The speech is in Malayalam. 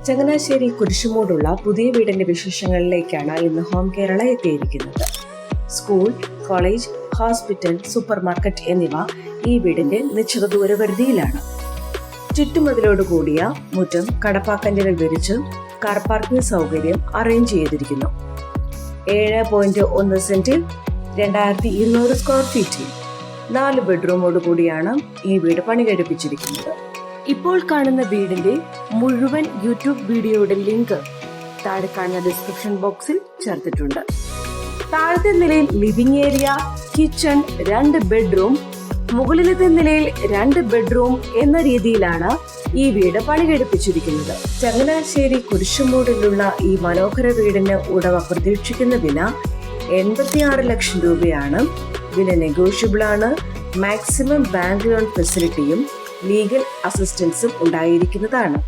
ചങ്ങനാശ്ശേരി കുരിശുമൂടുള്ള പുതിയ വീടിന്റെ വിശേഷങ്ങളിലേക്കാണ് ഇന്ന് ഹോം കേരള എത്തിയിരിക്കുന്നത്. School, college, hospital, super market എന്നിവ ഈ വീടിന്റെ നിശ്ചിത ദൂരപരിധിയിലാണ്. ചുറ്റുമതിലോട് കൂടിയ മുറ്റം കടപ്പാക്കല്ലുകൾ വിരിച്ച് കാർ പാർക്കിംഗ് സൗകര്യം അറേഞ്ച് ചെയ്തിരിക്കുന്നു. 7.1 സെന്റിൽ 2200 സ്ക്വയർ ഫീറ്റിൽ 4 ബെഡ്റൂമോട് കൂടിയാണ് ഈ വീട് പണി കഴിപ്പിച്ചിരിക്കുന്നത്. ഇപ്പോൾ കാണുന്ന വീടിന്റെ മുഴുവൻ യൂട്യൂബ് വീഡിയോയുടെ ലിങ്ക് താഴെ കാണുന്ന ഡിസ്ക്രിപ്ഷൻ ബോക്സിൽ ചേർത്തിട്ടുണ്ട്. താഴത്തെ നിലയിൽ ലിവിംഗ് ഏരിയ, കിച്ചൺ, 2 ബെഡ്റൂം, മുകളിലത്തെ നിലയിൽ 2 ബെഡ്റൂം എന്ന രീതിയിലാണ് ഈ വീട് പണി കഴിപ്പിച്ചിരിക്കുന്നത്. ചങ്ങനാശ്ശേരി കുരിശുമൂടിലുള്ള ഈ മനോഹര വീടിന് ഉടമ പ്രതീക്ഷിക്കുന്ന വില 86 ലക്ഷം രൂപയാണ്. വില നെഗോഷ്യബിൾ ആണ്. മാക്സിമം ബാങ്ക് ലോൺ ഫെസിലിറ്റിയും ലീഗൽ അസിസ്റ്റൻസും ഉണ്ടായിരിക്കുന്നതാണ്.